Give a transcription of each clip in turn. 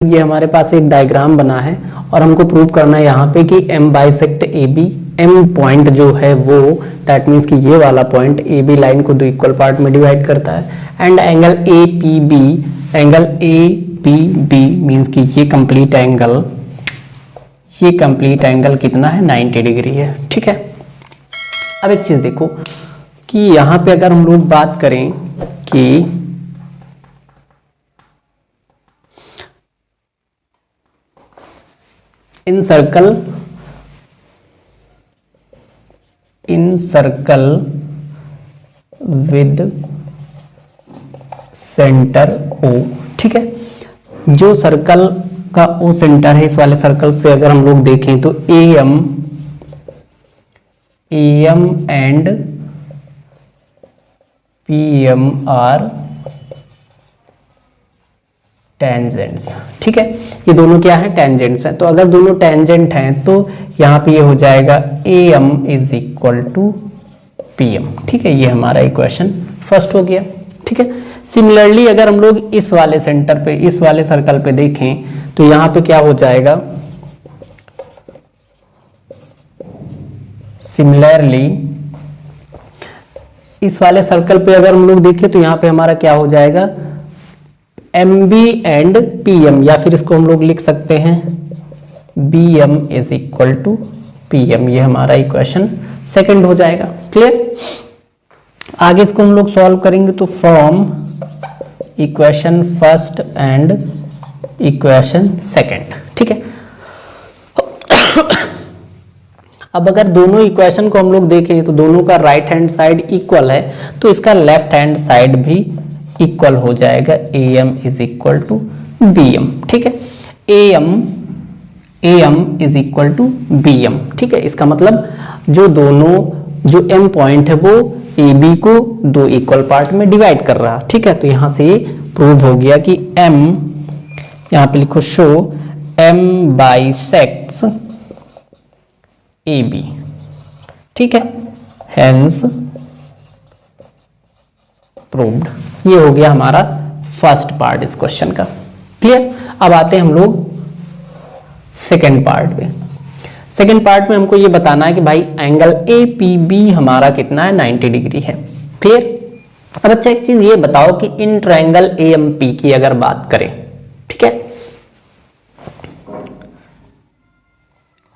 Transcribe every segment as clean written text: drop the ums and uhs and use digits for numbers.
ये हमारे पास एक डायग्राम बना है और हमको प्रूव करना है यहाँ पे कि M bisect A B. M point जो है वो दैट मीन्स कि ये वाला पॉइंट ए बी लाइन को दो इक्वल पार्ट में डिवाइड करता है and angle A P B, angle A P B means कि ये कंप्लीट एंगल कितना है 90 डिग्री है। ठीक है, अब एक चीज देखो कि यहाँ पे अगर हम लोग बात करें कि इन सर्कल विद सेंटर O। ठीक है, जो सर्कल का O सेंटर है, इस वाले सर्कल से अगर हम लोग देखें तो AM and PM are tangents. ठीक है, ये दोनों क्या है? टेंजेंट्स हैं। तो अगर दोनों टेंजेंट हैं तो यहाँ पे ये हो जाएगा AM is equal to PM। ठीक है, ये हमारा इक्वेशन फर्स्ट हो गया। ठीक है, सिमिलरली अगर हम लोग इस वाले सेंटर पे, इस वाले सर्कल पे देखें तो यहाँ पे क्या हो जाएगा? सिमिलरली इस वाले सर्कल पे अगर हम लोग देखें तो यहाँ पे हमारा क्या हो जाएगा? MB एंड PM, या फिर इसको हम लोग लिख सकते हैं BM is equal to PM। ये हमारा इक्वेशन सेकंड हो जाएगा। क्लियर? आगे इसको हम लोग सॉल्व करेंगे तो from equation first and equation second. ठीक है, अब अगर दोनों इक्वेशन को हम लोग देखें तो दोनों का राइट हैंड साइड इक्वल है तो इसका लेफ्ट हैंड साइड भी इक्वल हो जाएगा। AM is equal to BM। ठीक है, AM is equal to BM। ठीक है, इसका मतलब जो M पॉइंट है वो AB को दो इक्वल पार्ट में डिवाइड कर रहा है। ठीक है, तो यहां से प्रूव हो गया कि M, यहां पे लिखो शो M बाइसेक्ट्स AB। ठीक है, हेंस प्रूव्ड। ये हो गया हमारा फर्स्ट पार्ट इस क्वेश्चन का। क्लियर? अब आते हैं हम लोग सेकेंड पार्ट पे। सेकेंड पार्ट में हमको ये बताना है कि भाई एंगल APB हमारा कितना है? 90 डिग्री है। क्लियर? अब अच्छा एक चीज ये बताओ कि इन ट्रायंगल AMP की अगर बात करें, ठीक है,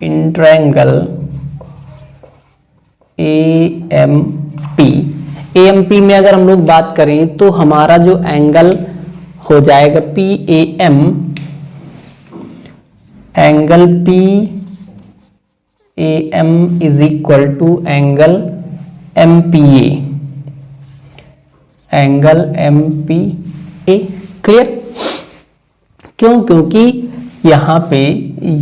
इन ट्रायंगल AMP में अगर हम लोग बात करें तो हमारा जो एंगल हो जाएगा PAM, angle PAM is equal to angle MPA, angle MPA। Clear? क्यों? क्योंकि यहाँ पे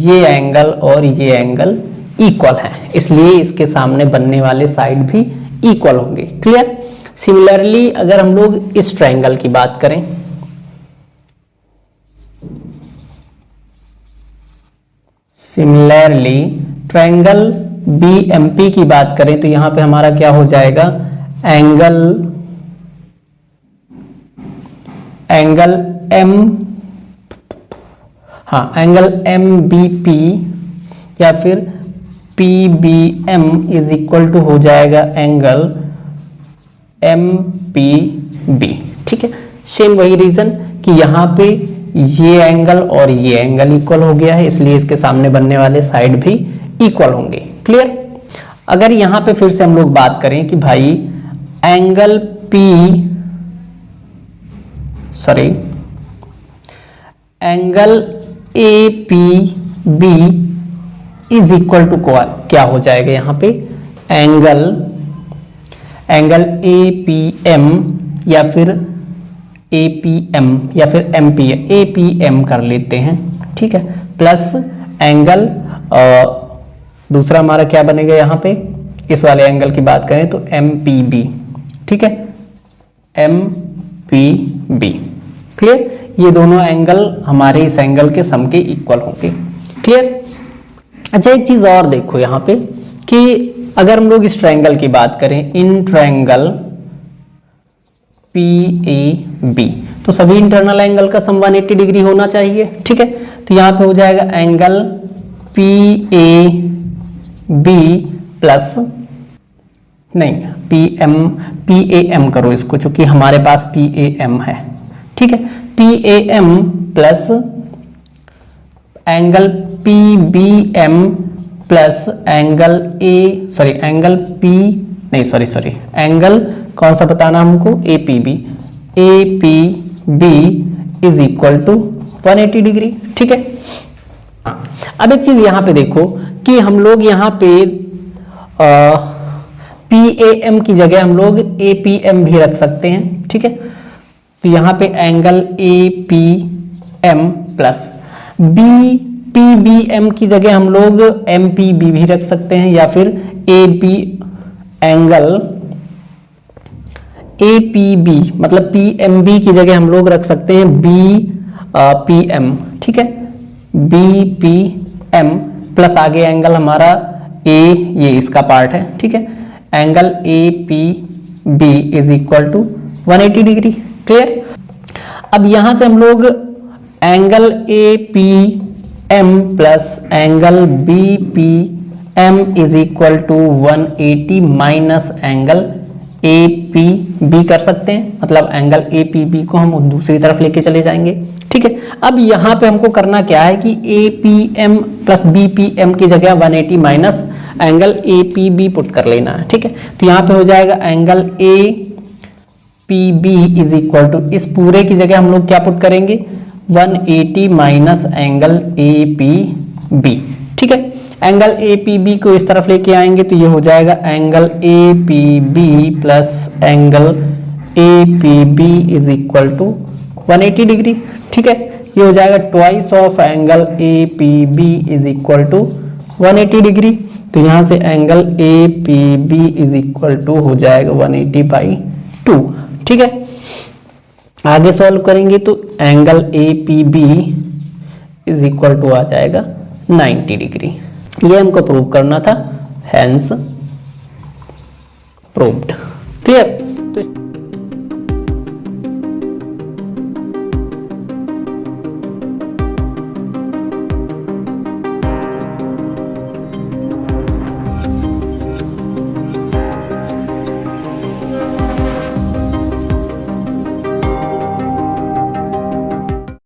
ये एंगल और ये एंगल इक्वल है, इसलिए इसके सामने बनने वाले साइड भी इक्वल होंगे। क्लियर? सिमिलरली अगर हम लोग इस ट्रायंगल की बात करें, सिमिलरली ट्रायंगल BMP की बात करें तो यहां पे हमारा क्या हो जाएगा? एंगल MBP या फिर PBM इज इक्वल टू हो जाएगा एंगल MPB। ठीक है, सेम वही रीजन कि यहाँ पे ये एंगल और ये एंगल इक्वल हो गया है, इसलिए इसके सामने बनने वाले साइड भी इक्वल होंगे। क्लियर? अगर यहाँ पे फिर से हम लोग बात करें कि भाई angle APB is equal to क्या हो जाएगा? यहाँ पे एंगल APM या फिर APM या फिर APM कर लेते हैं। ठीक है, प्लस एंगल दूसरा हमारा क्या बनेगा? यहाँ पे इस वाले एंगल की बात करें तो MPB। ठीक है, MPB। क्लियर? ये दोनों एंगल हमारे इस एंगल के सम के इक्वल होंगे। क्लियर? अच्छा एक चीज और देखो यहाँ पे कि अगर हम लोग इस ट्रायंगल की बात करें, इन ट्रायंगल PAB, तो सभी इंटरनल एंगल का सम 180 डिग्री होना चाहिए। ठीक है, तो यहाँ पे हो जाएगा एंगल PAB प्लस नहीं PAM करो इसको, चूंकि हमारे पास PAM है। ठीक है, PAM plus angle PBM plus angle angle कौन सा बताना हमको, APB is equal to 180 degree. ठीक है, अब एक चीज यहां पे देखो कि हम लोग यहाँ पे PAM की जगह हम लोग APM भी रख सकते हैं। ठीक है, तो यहाँ पे एंगल APM प्लस PBM की जगह हम लोग MPB भी रख सकते हैं, या फिर एंगल APB मतलब PMB की जगह हम लोग रख सकते हैं BPM। ठीक है, BPM प्लस आगे एंगल हमारा ये इसका पार्ट है। ठीक है, angle APB is equal to 180 degree. Clear. अब यहां से हम लोग angle APM plus angle BPM is equal to 180 minus angle APB कर सकते हैं, मतलब एंगल APB को हम दूसरी तरफ लेके चले जाएंगे। ठीक है, अब यहाँ पे हमको करना क्या है कि APM प्लस BPM की जगह 180 माइनस एंगल APB पुट कर लेना है। ठीक है, तो यहाँ पे हो जाएगा angle APB is equal to, इस पूरे की जगह हम लोग क्या पुट करेंगे, 180 माइनस एंगल APB। ठीक है, एंगल APB को इस तरफ लेके आएंगे तो ये हो जाएगा angle APB plus angle APB is equal to 180 degree. ठीक है, ये हो जाएगा twice of angle APB is equal to 180 degree. तो यहां से angle APB is equal to हो जाएगा 180/2। ठीक है, आगे सॉल्व करेंगे तो angle APB is equal to आ जाएगा 90 डिग्री। ये हमको प्रूव करना था, हेंस प्रूव्ड। क्लियर। तो